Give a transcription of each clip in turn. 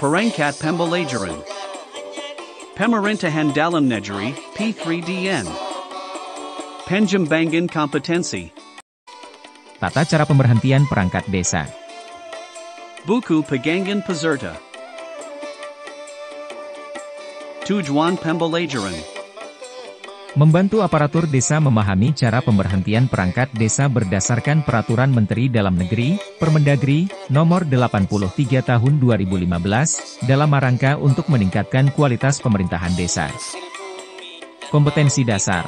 Perangkat Pembelajaran Pemerintahan Dalam Negeri, P3DN Pengembangan Kompetensi Tata cara pemberhentian perangkat desa. Buku Pegangan Peserta Tujuan Pembelajaran Membantu aparatur desa memahami cara pemberhentian perangkat desa berdasarkan Peraturan Menteri Dalam Negeri, Permendagri, Nomor 83 Tahun 2015, dalam rangka untuk meningkatkan kualitas pemerintahan desa. Kompetensi dasar.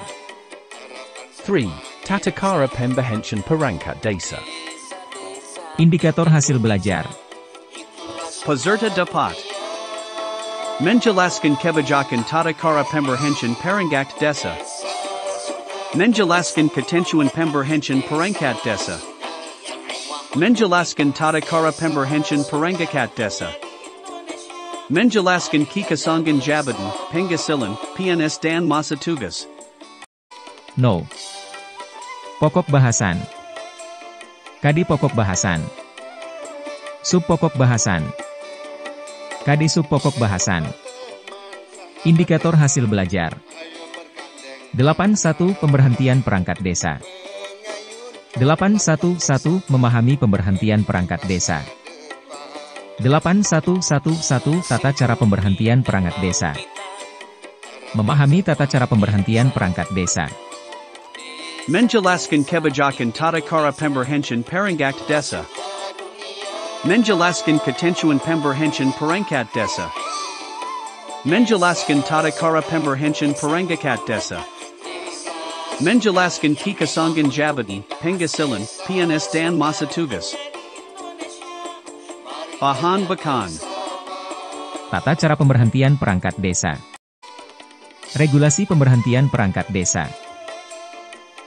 3. Tata cara pemberhentian perangkat desa. Indikator hasil belajar. Peserta dapat menjelaskan kebijakan tata cara pemberhentian perangkat desa. Menjelaskan ketentuan pemberhentian perangkat desa. Menjelaskan tata cara pemberhentian perangkat desa. Menjelaskan kekosongan jabatan, penghasilan, PNS dan masa tugas. No. Pokok bahasan. Kadi pokok bahasan. Sub pokok bahasan. Kadi sub pokok bahasan. Indikator hasil belajar. 8.1 Pemberhentian perangkat desa. 8.1.1 Memahami pemberhentian perangkat desa. 8.1.1.1 Tata cara pemberhentian perangkat desa. Memahami tata cara pemberhentian perangkat desa. Menjelaskan kebijakan tata cara pemberhentian perangkat desa. Menjelaskan ketentuan pemberhentian perangkat desa. Menjelaskan tata cara pemberhentian perangkat desa. Menjelaskan kekosongan jabatan, penghasilan, PNS dan masa tugas. Bahan Bakan Tata cara pemberhentian perangkat desa. Regulasi pemberhentian perangkat desa.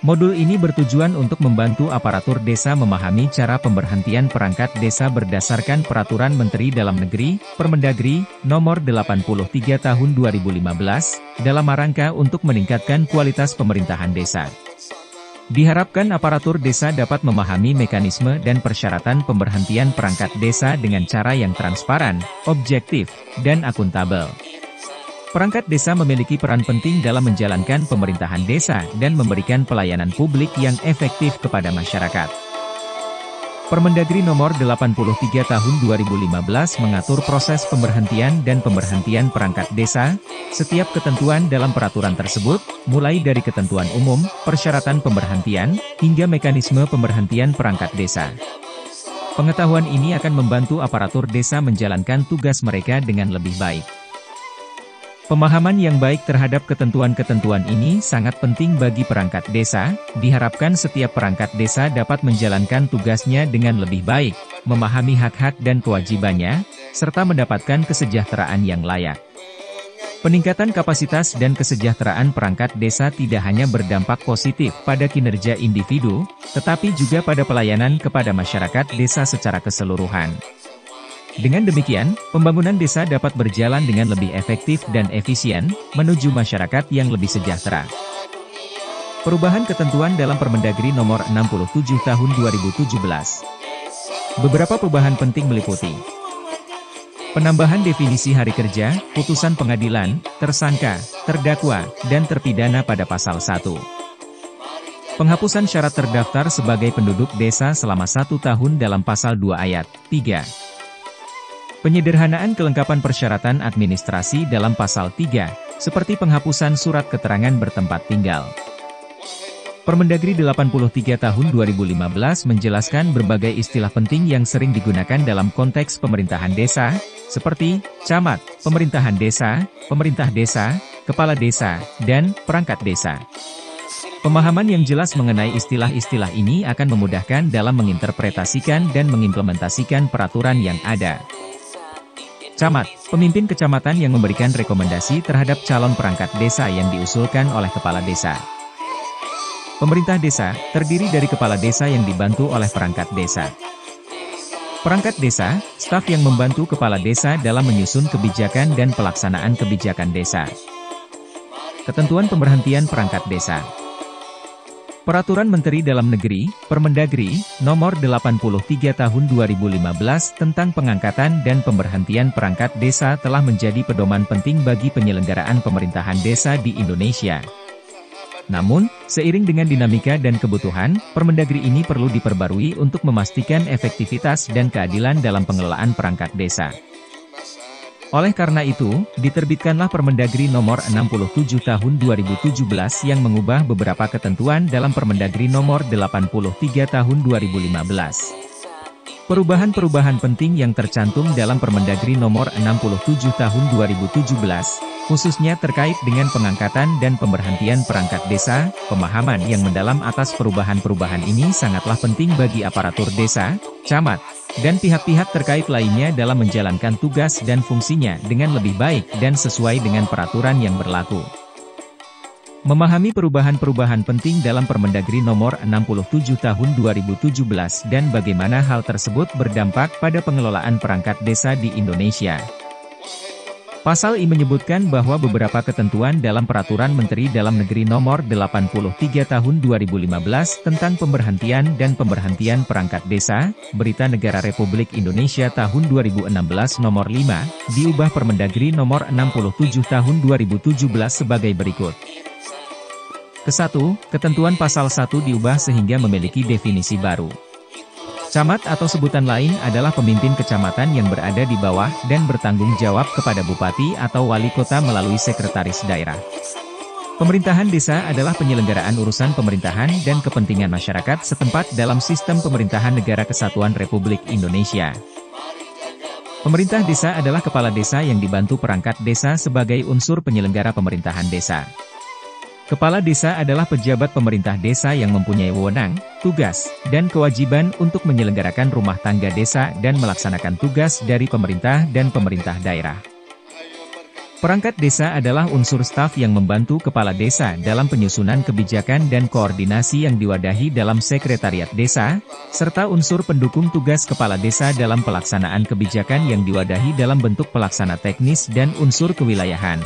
Modul ini bertujuan untuk membantu aparatur desa memahami cara pemberhentian perangkat desa berdasarkan Peraturan Menteri Dalam Negeri, Permendagri, Nomor 83 Tahun 2015, dalam rangka untuk meningkatkan kualitas pemerintahan desa. Diharapkan aparatur desa dapat memahami mekanisme dan persyaratan pemberhentian perangkat desa dengan cara yang transparan, objektif, dan akuntabel. Perangkat desa memiliki peran penting dalam menjalankan pemerintahan desa dan memberikan pelayanan publik yang efektif kepada masyarakat. Permendagri Nomor 83 Tahun 2015 mengatur proses pemberhentian dan pemberhentian perangkat desa. Setiap ketentuan dalam peraturan tersebut, mulai dari ketentuan umum, persyaratan pemberhentian, hingga mekanisme pemberhentian perangkat desa. Pengetahuan ini akan membantu aparatur desa menjalankan tugas mereka dengan lebih baik. Pemahaman yang baik terhadap ketentuan-ketentuan ini sangat penting bagi perangkat desa. Diharapkan setiap perangkat desa dapat menjalankan tugasnya dengan lebih baik, memahami hak-hak dan kewajibannya, serta mendapatkan kesejahteraan yang layak. Peningkatan kapasitas dan kesejahteraan perangkat desa tidak hanya berdampak positif pada kinerja individu, tetapi juga pada pelayanan kepada masyarakat desa secara keseluruhan. Dengan demikian, pembangunan desa dapat berjalan dengan lebih efektif dan efisien, menuju masyarakat yang lebih sejahtera. Perubahan ketentuan dalam Permendagri Nomor 67 Tahun 2017. Beberapa perubahan penting meliputi penambahan definisi hari kerja, putusan pengadilan, tersangka, terdakwa, dan terpidana pada Pasal 1. Penghapusan syarat terdaftar sebagai penduduk desa selama 1 tahun dalam Pasal 2 Ayat 3. Penyederhanaan kelengkapan persyaratan administrasi dalam Pasal 3, seperti penghapusan surat keterangan bertempat tinggal. Permendagri 83 Tahun 2015 menjelaskan berbagai istilah penting yang sering digunakan dalam konteks pemerintahan desa, seperti camat, pemerintahan desa, pemerintah desa, kepala desa, dan perangkat desa. Pemahaman yang jelas mengenai istilah-istilah ini akan memudahkan dalam menginterpretasikan dan mengimplementasikan peraturan yang ada. Camat, pemimpin kecamatan yang memberikan rekomendasi terhadap calon perangkat desa yang diusulkan oleh kepala desa. Pemerintah desa, terdiri dari kepala desa yang dibantu oleh perangkat desa. Perangkat desa, staf yang membantu kepala desa dalam menyusun kebijakan dan pelaksanaan kebijakan desa. Ketentuan pemberhentian perangkat desa. Peraturan Menteri Dalam Negeri, Permendagri, Nomor 83 Tahun 2015 tentang pengangkatan dan pemberhentian perangkat desa telah menjadi pedoman penting bagi penyelenggaraan pemerintahan desa di Indonesia. Namun, seiring dengan dinamika dan kebutuhan, Permendagri ini perlu diperbarui untuk memastikan efektivitas dan keadilan dalam pengelolaan perangkat desa. Oleh karena itu, diterbitkanlah Permendagri Nomor 67 Tahun 2017 yang mengubah beberapa ketentuan dalam Permendagri Nomor 83 Tahun 2015. Perubahan-perubahan penting yang tercantum dalam Permendagri Nomor 67 Tahun 2017, khususnya terkait dengan pengangkatan dan pemberhentian perangkat desa, pemahaman yang mendalam atas perubahan-perubahan ini sangatlah penting bagi aparatur desa, camat, dan pihak-pihak terkait lainnya dalam menjalankan tugas dan fungsinya dengan lebih baik dan sesuai dengan peraturan yang berlaku. Memahami perubahan-perubahan penting dalam Permendagri Nomor 67 Tahun 2017 dan bagaimana hal tersebut berdampak pada pengelolaan perangkat desa di Indonesia. Pasal I menyebutkan bahwa beberapa ketentuan dalam Peraturan Menteri Dalam Negeri Nomor 83 Tahun 2015 tentang pemberhentian dan pemberhentian perangkat desa, Berita Negara Republik Indonesia Tahun 2016 Nomor 5, diubah Permendagri Nomor 67 Tahun 2017 sebagai berikut. Ke-1, ketentuan pasal 1 diubah sehingga memiliki definisi baru. Camat atau sebutan lain adalah pemimpin kecamatan yang berada di bawah dan bertanggung jawab kepada bupati atau wali kota melalui sekretaris daerah. Pemerintahan desa adalah penyelenggaraan urusan pemerintahan dan kepentingan masyarakat setempat dalam sistem pemerintahan Negara Kesatuan Republik Indonesia. Pemerintah desa adalah kepala desa yang dibantu perangkat desa sebagai unsur penyelenggara pemerintahan desa. Kepala desa adalah pejabat pemerintah desa yang mempunyai wewenang, tugas, dan kewajiban untuk menyelenggarakan rumah tangga desa dan melaksanakan tugas dari pemerintah dan pemerintah daerah. Perangkat desa adalah unsur staf yang membantu kepala desa dalam penyusunan kebijakan dan koordinasi yang diwadahi dalam sekretariat desa, serta unsur pendukung tugas kepala desa dalam pelaksanaan kebijakan yang diwadahi dalam bentuk pelaksana teknis dan unsur kewilayahan.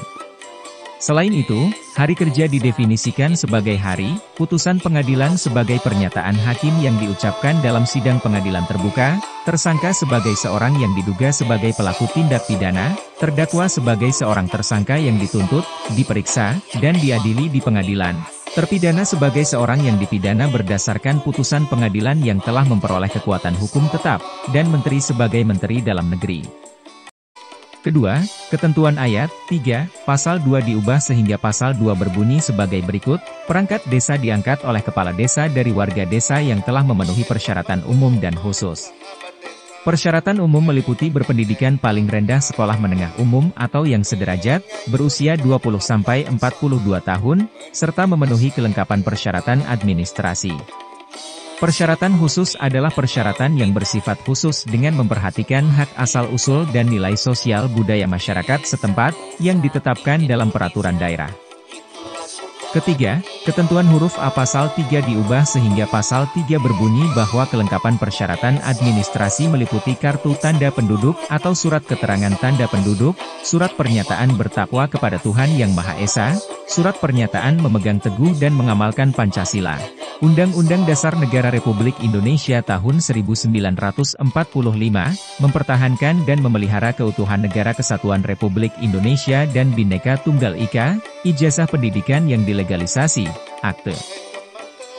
Selain itu, hari kerja didefinisikan sebagai hari, putusan pengadilan sebagai pernyataan hakim yang diucapkan dalam sidang pengadilan terbuka, tersangka sebagai seorang yang diduga sebagai pelaku tindak pidana, terdakwa sebagai seorang tersangka yang dituntut, diperiksa, dan diadili di pengadilan, terpidana sebagai seorang yang dipidana berdasarkan putusan pengadilan yang telah memperoleh kekuatan hukum tetap, dan menteri sebagai Menteri Dalam Negeri. Kedua, ketentuan ayat 3, pasal 2 diubah sehingga pasal 2 berbunyi sebagai berikut, perangkat desa diangkat oleh kepala desa dari warga desa yang telah memenuhi persyaratan umum dan khusus. Persyaratan umum meliputi berpendidikan paling rendah sekolah menengah umum atau yang sederajat, berusia 20-42 tahun, serta memenuhi kelengkapan persyaratan administrasi. Persyaratan khusus adalah persyaratan yang bersifat khusus dengan memperhatikan hak asal-usul dan nilai sosial budaya masyarakat setempat, yang ditetapkan dalam peraturan daerah. Ketiga, ketentuan huruf A pasal 3 diubah sehingga pasal 3 berbunyi bahwa kelengkapan persyaratan administrasi meliputi kartu tanda penduduk atau surat keterangan tanda penduduk, surat pernyataan bertakwa kepada Tuhan Yang Maha Esa, surat pernyataan memegang teguh dan mengamalkan Pancasila. Undang-Undang Dasar Negara Republik Indonesia tahun 1945, mempertahankan dan memelihara keutuhan Negara Kesatuan Republik Indonesia dan Bhinneka Tunggal Ika, ijazah pendidikan yang dilegalisasi, akte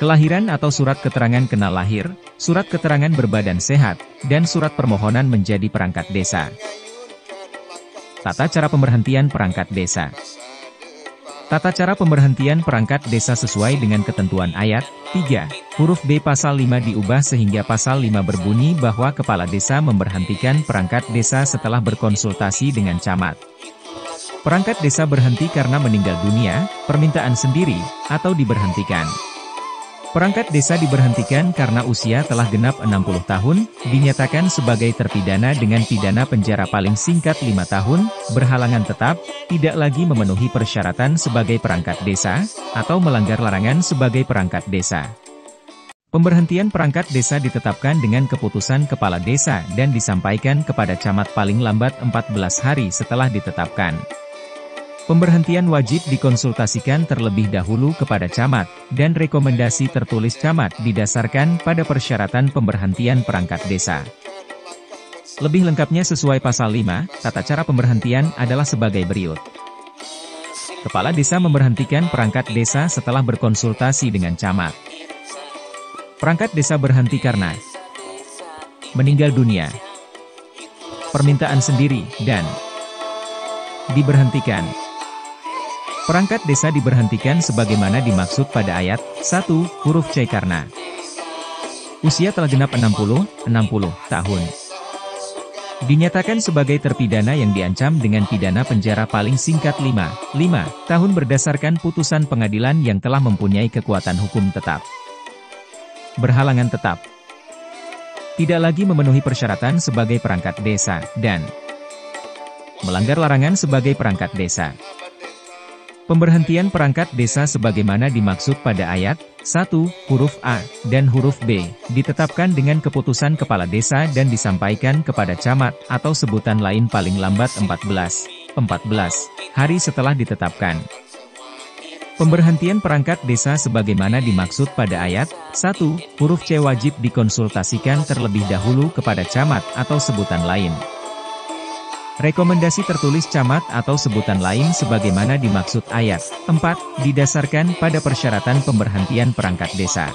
kelahiran atau surat keterangan kenal lahir, surat keterangan berbadan sehat, dan surat permohonan menjadi perangkat desa. Tata cara pemberhentian perangkat desa. Tata cara pemberhentian perangkat desa sesuai dengan ketentuan ayat 3, huruf B pasal 5 diubah sehingga pasal 5 berbunyi bahwa kepala desa memberhentikan perangkat desa setelah berkonsultasi dengan camat. Perangkat desa berhenti karena meninggal dunia, permintaan sendiri, atau diberhentikan. Perangkat desa diberhentikan karena usia telah genap 60 tahun, dinyatakan sebagai terpidana dengan pidana penjara paling singkat 5 tahun, berhalangan tetap, tidak lagi memenuhi persyaratan sebagai perangkat desa, atau melanggar larangan sebagai perangkat desa. Pemberhentian perangkat desa ditetapkan dengan keputusan kepala desa dan disampaikan kepada camat paling lambat 14 hari setelah ditetapkan. Pemberhentian wajib dikonsultasikan terlebih dahulu kepada camat, dan rekomendasi tertulis camat didasarkan pada persyaratan pemberhentian perangkat desa. Lebih lengkapnya sesuai pasal 5, tata cara pemberhentian adalah sebagai berikut. Kepala desa memberhentikan perangkat desa setelah berkonsultasi dengan camat. Perangkat desa berhenti karena meninggal dunia, permintaan sendiri, dan diberhentikan. Perangkat desa diberhentikan sebagaimana dimaksud pada ayat 1, huruf C karena usia telah genap 60 tahun. Dinyatakan sebagai terpidana yang diancam dengan pidana penjara paling singkat 5 tahun berdasarkan putusan pengadilan yang telah mempunyai kekuatan hukum tetap. Berhalangan tetap. Tidak lagi memenuhi persyaratan sebagai perangkat desa, dan melanggar larangan sebagai perangkat desa. Pemberhentian perangkat desa sebagaimana dimaksud pada ayat 1, huruf A, dan huruf B, ditetapkan dengan keputusan kepala desa dan disampaikan kepada camat, atau sebutan lain paling lambat 14 hari setelah ditetapkan. Pemberhentian perangkat desa sebagaimana dimaksud pada ayat 1, huruf C wajib dikonsultasikan terlebih dahulu kepada camat atau sebutan lain. Rekomendasi tertulis camat atau sebutan lain sebagaimana dimaksud ayat 4, didasarkan pada persyaratan pemberhentian perangkat desa.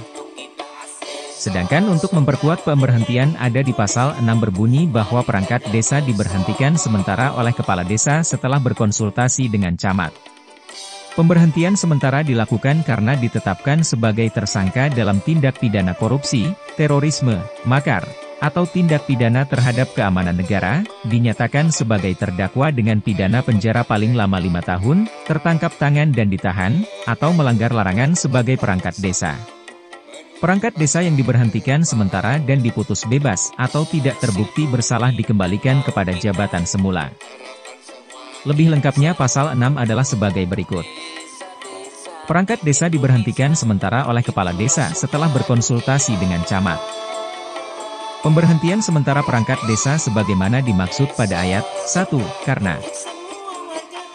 Sedangkan untuk memperkuat pemberhentian ada di pasal 6 berbunyi bahwa perangkat desa diberhentikan sementara oleh kepala desa setelah berkonsultasi dengan camat. Pemberhentian sementara dilakukan karena ditetapkan sebagai tersangka dalam tindak pidana korupsi, terorisme, makar, atau tindak pidana terhadap keamanan negara, dinyatakan sebagai terdakwa dengan pidana penjara paling lama 5 tahun, tertangkap tangan dan ditahan, atau melanggar larangan sebagai perangkat desa. Perangkat desa yang diberhentikan sementara dan diputus bebas atau tidak terbukti bersalah dikembalikan kepada jabatan semula. Lebih lengkapnya pasal 6 adalah sebagai berikut. Perangkat desa diberhentikan sementara oleh kepala desa setelah berkonsultasi dengan camat. Pemberhentian sementara perangkat desa sebagaimana dimaksud pada ayat 1, karena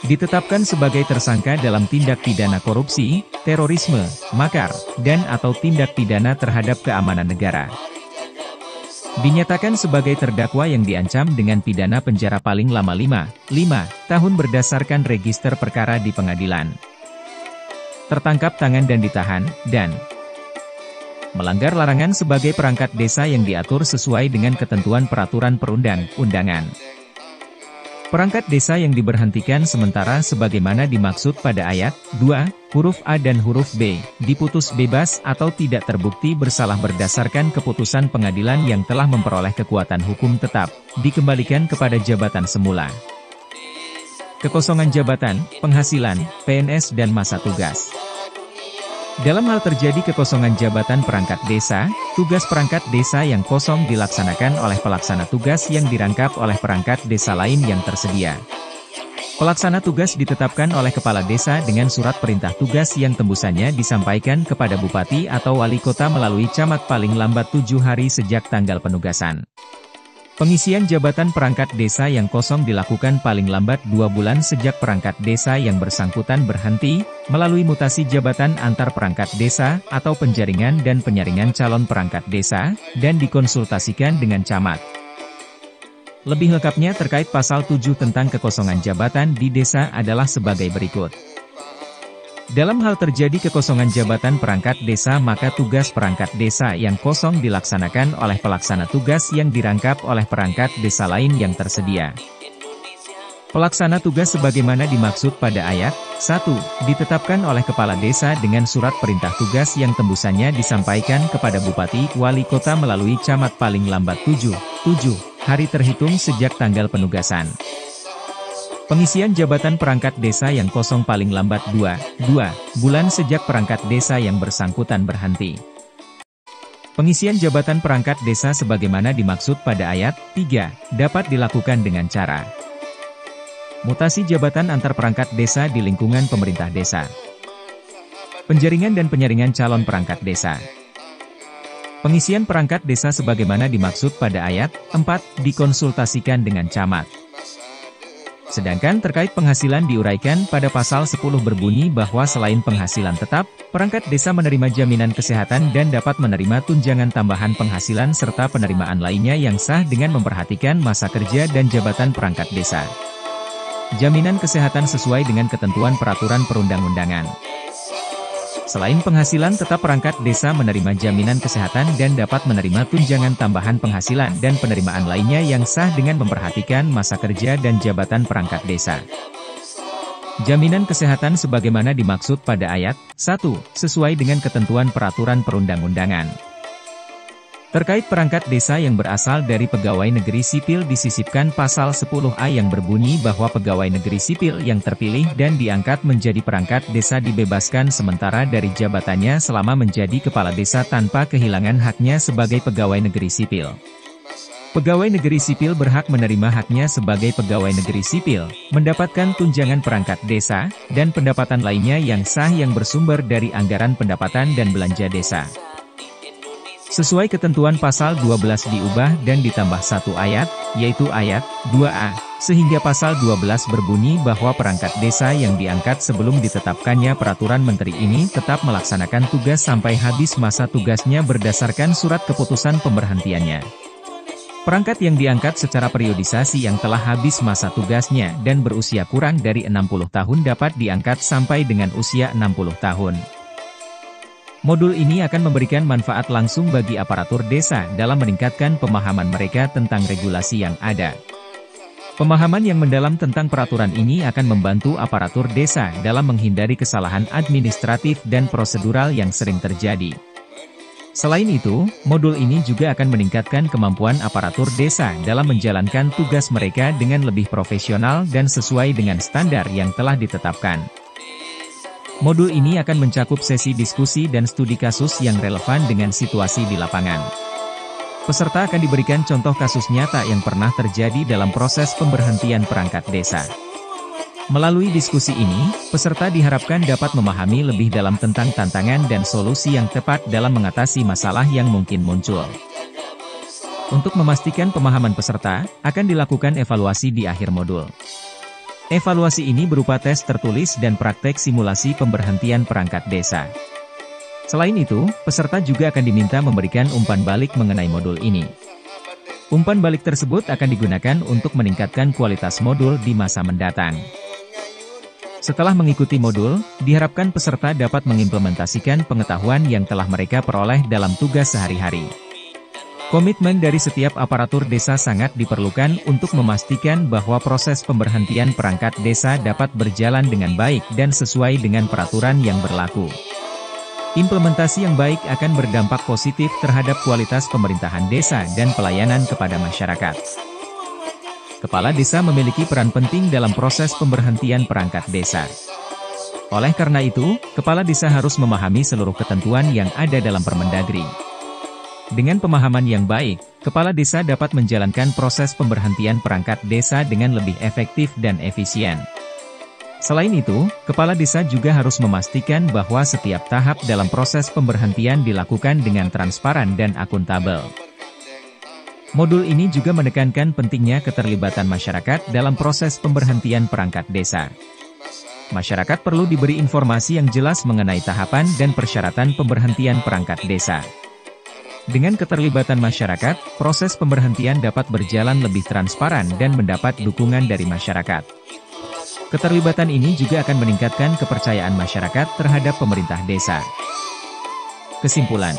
ditetapkan sebagai tersangka dalam tindak pidana korupsi, terorisme, makar, dan atau tindak pidana terhadap keamanan negara. Dinyatakan sebagai terdakwa yang diancam dengan pidana penjara paling lama 5 tahun berdasarkan register perkara di pengadilan. Tertangkap tangan dan ditahan, dan melanggar larangan sebagai perangkat desa yang diatur sesuai dengan ketentuan peraturan perundang-undangan. Perangkat desa yang diberhentikan sementara sebagaimana dimaksud pada ayat 2, huruf A dan huruf B, diputus bebas atau tidak terbukti bersalah berdasarkan keputusan pengadilan yang telah memperoleh kekuatan hukum tetap, dikembalikan kepada jabatan semula. Kekosongan jabatan, penghasilan, PNS dan masa tugas. Dalam hal terjadi kekosongan jabatan perangkat desa, tugas perangkat desa yang kosong dilaksanakan oleh pelaksana tugas yang dirangkap oleh perangkat desa lain yang tersedia. Pelaksana tugas ditetapkan oleh kepala desa dengan surat perintah tugas yang tembusannya disampaikan kepada bupati atau wali kota melalui camat paling lambat 7 hari sejak tanggal penugasan. Pengisian jabatan perangkat desa yang kosong dilakukan paling lambat 2 bulan sejak perangkat desa yang bersangkutan berhenti, melalui mutasi jabatan antar perangkat desa, atau penjaringan dan penyaringan calon perangkat desa, dan dikonsultasikan dengan camat. Lebih lengkapnya terkait pasal 7 tentang kekosongan jabatan di desa adalah sebagai berikut. Dalam hal terjadi kekosongan jabatan perangkat desa maka tugas perangkat desa yang kosong dilaksanakan oleh pelaksana tugas yang dirangkap oleh perangkat desa lain yang tersedia. Pelaksana tugas sebagaimana dimaksud pada ayat 1, ditetapkan oleh kepala desa dengan surat perintah tugas yang tembusannya disampaikan kepada bupati, wali kota melalui camat paling lambat 7 hari terhitung sejak tanggal penugasan. Pengisian jabatan perangkat desa yang kosong paling lambat 2 bulan sejak perangkat desa yang bersangkutan berhenti. Pengisian jabatan perangkat desa sebagaimana dimaksud pada ayat 3, dapat dilakukan dengan cara mutasi jabatan antar perangkat desa di lingkungan pemerintah desa. Penjaringan dan penyaringan calon perangkat desa. Pengisian perangkat desa sebagaimana dimaksud pada ayat 4, dikonsultasikan dengan camat. Sedangkan terkait penghasilan diuraikan pada pasal 10 berbunyi bahwa selain penghasilan tetap, perangkat desa menerima jaminan kesehatan dan dapat menerima tunjangan tambahan penghasilan serta penerimaan lainnya yang sah dengan memperhatikan masa kerja dan jabatan perangkat desa. Jaminan kesehatan sesuai dengan ketentuan peraturan perundang-undangan. Selain penghasilan tetap, perangkat desa menerima jaminan kesehatan dan dapat menerima tunjangan tambahan penghasilan dan penerimaan lainnya yang sah dengan memperhatikan masa kerja dan jabatan perangkat desa. Jaminan kesehatan sebagaimana dimaksud pada ayat 1, sesuai dengan ketentuan peraturan perundang-undangan. Terkait perangkat desa yang berasal dari pegawai negeri sipil disisipkan pasal 10A yang berbunyi bahwa pegawai negeri sipil yang terpilih dan diangkat menjadi perangkat desa dibebaskan sementara dari jabatannya selama menjadi kepala desa tanpa kehilangan haknya sebagai pegawai negeri sipil. Pegawai negeri sipil berhak menerima haknya sebagai pegawai negeri sipil, mendapatkan tunjangan perangkat desa, dan pendapatan lainnya yang sah yang bersumber dari anggaran pendapatan dan belanja desa. Sesuai ketentuan pasal 12 diubah dan ditambah satu ayat, yaitu ayat 2A, sehingga pasal 12 berbunyi bahwa perangkat desa yang diangkat sebelum ditetapkannya peraturan menteri ini tetap melaksanakan tugas sampai habis masa tugasnya berdasarkan surat keputusan pemberhentiannya. Perangkat yang diangkat secara periodisasi yang telah habis masa tugasnya dan berusia kurang dari 60 tahun dapat diangkat sampai dengan usia 60 tahun. Modul ini akan memberikan manfaat langsung bagi aparatur desa dalam meningkatkan pemahaman mereka tentang regulasi yang ada. Pemahaman yang mendalam tentang peraturan ini akan membantu aparatur desa dalam menghindari kesalahan administratif dan prosedural yang sering terjadi. Selain itu, modul ini juga akan meningkatkan kemampuan aparatur desa dalam menjalankan tugas mereka dengan lebih profesional dan sesuai dengan standar yang telah ditetapkan. Modul ini akan mencakup sesi diskusi dan studi kasus yang relevan dengan situasi di lapangan. Peserta akan diberikan contoh kasus nyata yang pernah terjadi dalam proses pemberhentian perangkat desa. Melalui diskusi ini, peserta diharapkan dapat memahami lebih dalam tentang tantangan dan solusi yang tepat dalam mengatasi masalah yang mungkin muncul. Untuk memastikan pemahaman peserta, akan dilakukan evaluasi di akhir modul. Evaluasi ini berupa tes tertulis dan praktek simulasi pemberhentian perangkat desa. Selain itu, peserta juga akan diminta memberikan umpan balik mengenai modul ini. Umpan balik tersebut akan digunakan untuk meningkatkan kualitas modul di masa mendatang. Setelah mengikuti modul, diharapkan peserta dapat mengimplementasikan pengetahuan yang telah mereka peroleh dalam tugas sehari-hari. Komitmen dari setiap aparatur desa sangat diperlukan untuk memastikan bahwa proses pemberhentian perangkat desa dapat berjalan dengan baik dan sesuai dengan peraturan yang berlaku. Implementasi yang baik akan berdampak positif terhadap kualitas pemerintahan desa dan pelayanan kepada masyarakat. Kepala desa memiliki peran penting dalam proses pemberhentian perangkat desa. Oleh karena itu, kepala desa harus memahami seluruh ketentuan yang ada dalam Permendagri. Dengan pemahaman yang baik, kepala desa dapat menjalankan proses pemberhentian perangkat desa dengan lebih efektif dan efisien. Selain itu, kepala desa juga harus memastikan bahwa setiap tahap dalam proses pemberhentian dilakukan dengan transparan dan akuntabel. Modul ini juga menekankan pentingnya keterlibatan masyarakat dalam proses pemberhentian perangkat desa. Masyarakat perlu diberi informasi yang jelas mengenai tahapan dan persyaratan pemberhentian perangkat desa. Dengan keterlibatan masyarakat, proses pemberhentian dapat berjalan lebih transparan dan mendapat dukungan dari masyarakat. Keterlibatan ini juga akan meningkatkan kepercayaan masyarakat terhadap pemerintah desa. Kesimpulan.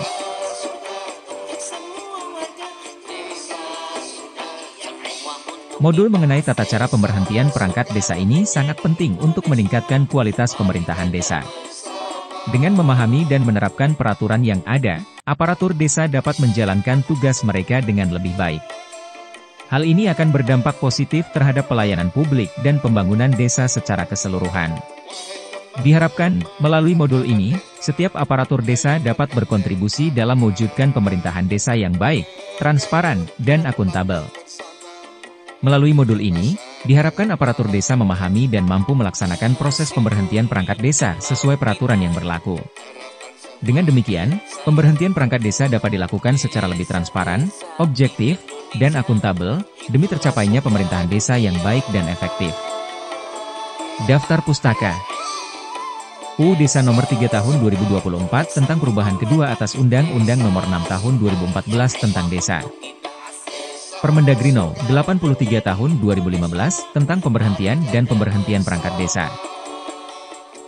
Modul mengenai tata cara pemberhentian perangkat desa ini sangat penting untuk meningkatkan kualitas pemerintahan desa. Dengan memahami dan menerapkan peraturan yang ada, aparatur desa dapat menjalankan tugas mereka dengan lebih baik. Hal ini akan berdampak positif terhadap pelayanan publik dan pembangunan desa secara keseluruhan. Diharapkan, melalui modul ini, setiap aparatur desa dapat berkontribusi dalam mewujudkan pemerintahan desa yang baik, transparan, dan akuntabel. Melalui modul ini, diharapkan aparatur desa memahami dan mampu melaksanakan proses pemberhentian perangkat desa sesuai peraturan yang berlaku. Dengan demikian, pemberhentian perangkat desa dapat dilakukan secara lebih transparan, objektif, dan akuntabel, demi tercapainya pemerintahan desa yang baik dan efektif. Daftar Pustaka UU Desa Nomor 3 Tahun 2024 tentang perubahan kedua atas Undang-Undang Nomor 6 Tahun 2014 tentang Desa. Permendagri No. 83 Tahun 2015 tentang pemberhentian dan pemberhentian perangkat desa.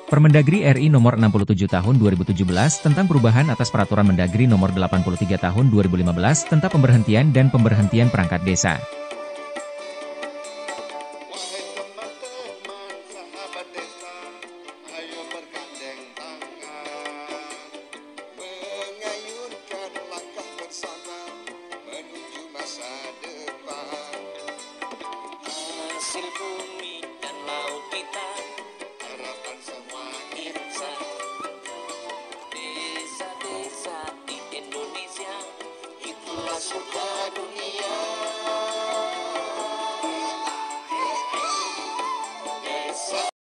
Permendagri RI Nomor 67 Tahun 2017 tentang perubahan atas Peraturan Mendagri Nomor 83 Tahun 2015 tentang pemberhentian dan pemberhentian perangkat desa.